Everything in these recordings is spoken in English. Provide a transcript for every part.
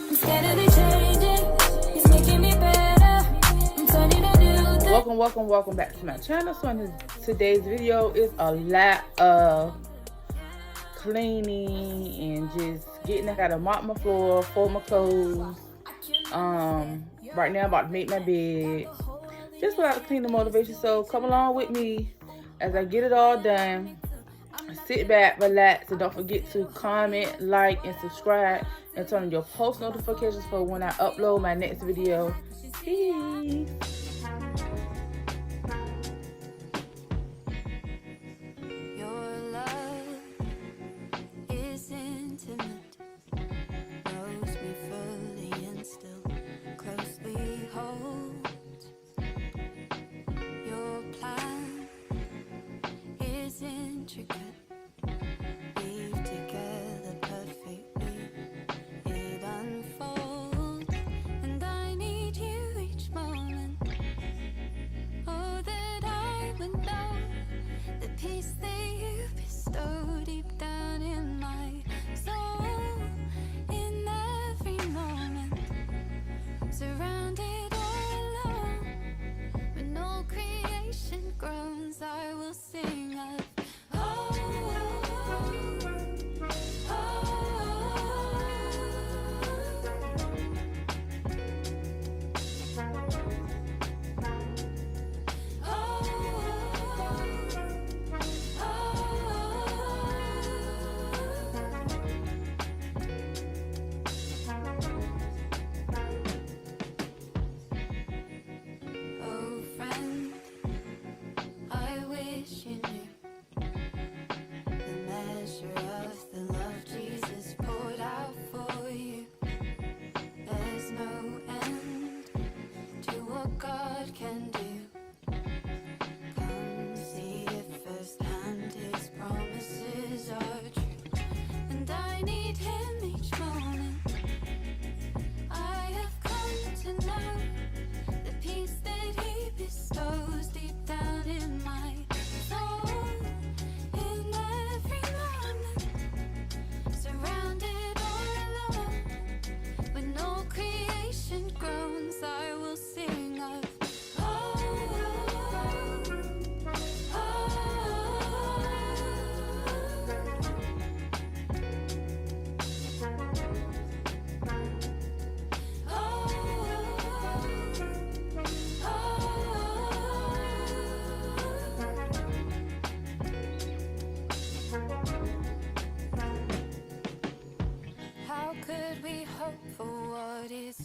I'm steadily changing. It's making me better. I'm turning a new day. Welcome back to my channel. So in today's video is a lot of cleaning and just getting. I gotta mop my floor, fold my clothes. Right now I'm about to make my bed. Just a lot of cleaning motivation. So come along with me as I get it all done. Sit back, relax, and don't forget to comment, like, and subscribe, and turn on your post notifications for when I upload my next video. Peace. Surrounded all alone, when all creation groans, I will sing of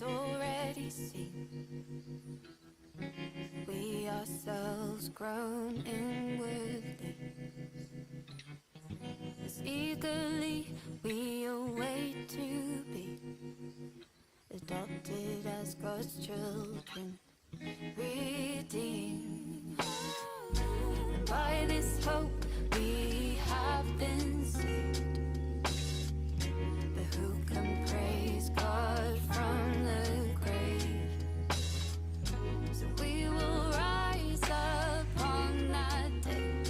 already seen. We ourselves grown inwardly, as eagerly we await to be adopted as God's children, redeemed. And by this hope we have been saved. But who can praise God from the grave? So we will rise upon that day,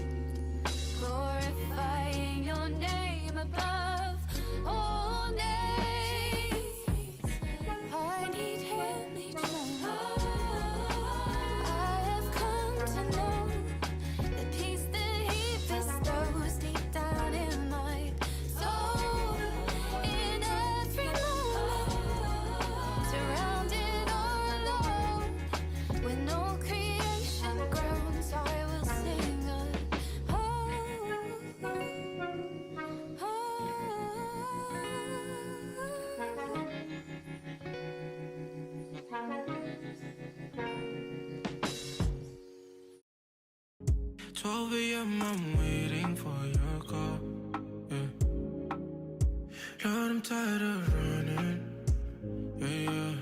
glorifying your name above all names. I need him each moment. I have come to know the peace that he bestows deep down in my soul. In every moment, surrounded all alone, when all creation groans, I will sing of Twelve a.m. I'm waiting for your call. Yeah. Lord, I'm tired of running. Yeah.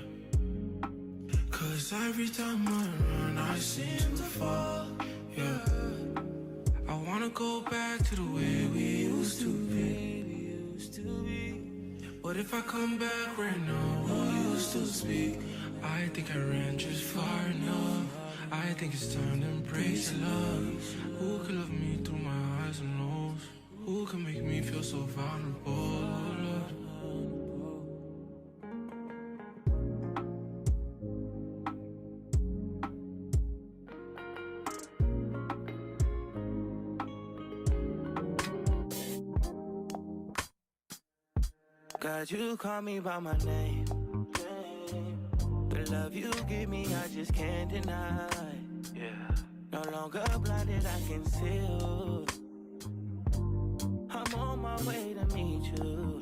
Cause every time I run, I seem to fall. Yeah. I wanna go back to the way we used to be. But if I come back right now, will you still speak? I think I ran just far enough. I think it's time to embrace love. Who could love me through my highs and lows? Who can make me feel so vulnerable, Lord? God, you call me by my name. The love you give me, I just can't deny. Yeah. No longer blinded, I can see you. I'm on my way to meet you.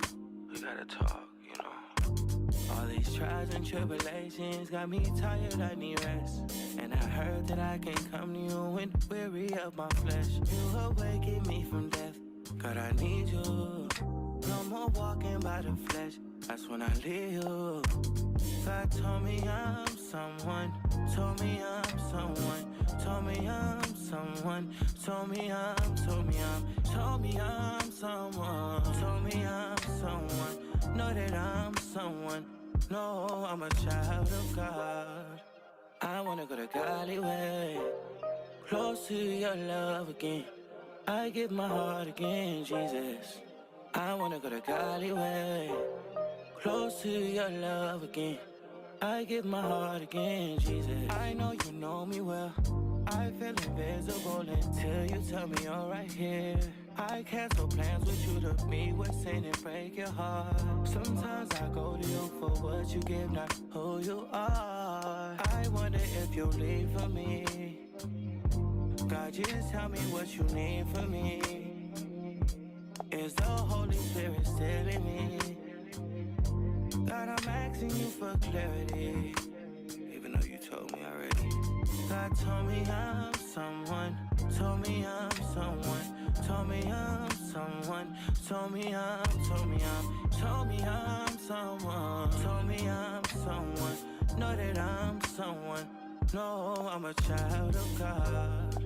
We gotta talk, you know. All these trials and tribulations got me tired, I need rest. And I heard that I can come to you when weary of my flesh. You awaken me from death, God, I need you. No more walking by the flesh, that's when I leave you. God told me I'm someone, told me I'm someone, told me I'm someone, told me I'm someone, told me I'm someone, know that I'm someone, no, I'm a child of God. I wanna go the godly way, close to your love again. I give my heart again, Jesus. I wanna go the godly way, close to your love again. I give my heart again, Jesus. I know you know me well. I feel invisible until you tell me you're right here. I cancel plans with you to meet with sin and break your heart. Sometimes I go to you for what you give, not who you are. I wonder if you'll leave for me. God, just tell me what you need from me. Is the Holy Spirit still in me? God, I'm asking you for clarity, even though you told me already. God told me I'm someone, told me I'm someone, told me I'm someone, told me I'm someone, told me I'm someone, know that I'm someone, no, I'm a child of God.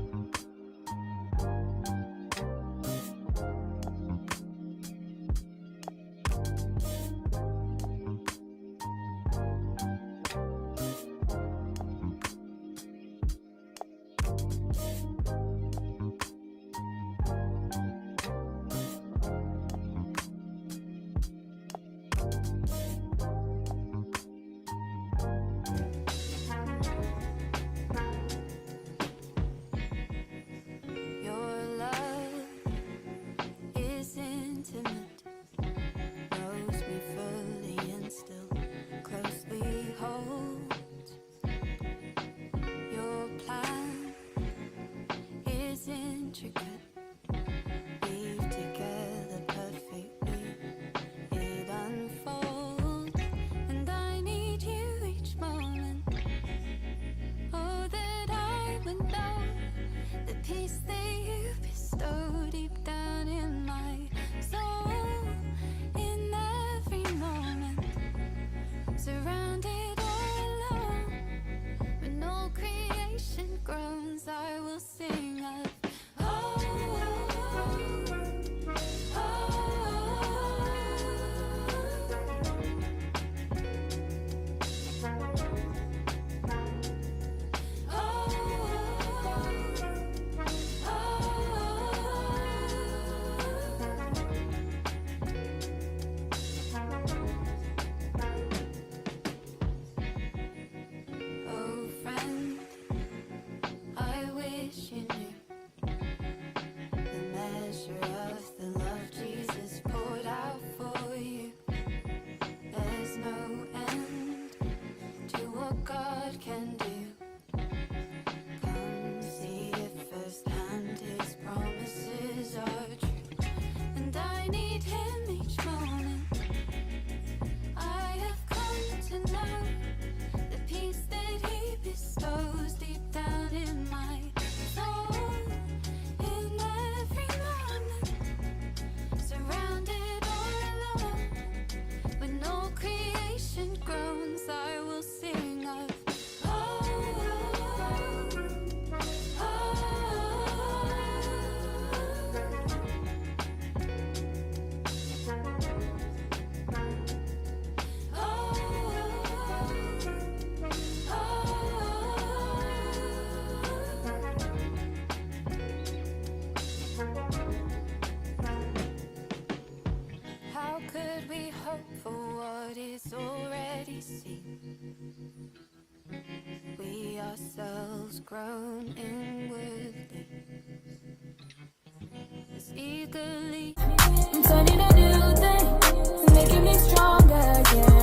Ourselves grown inwardly as eagerly. I'm turning a new thing, making me stronger, yeah.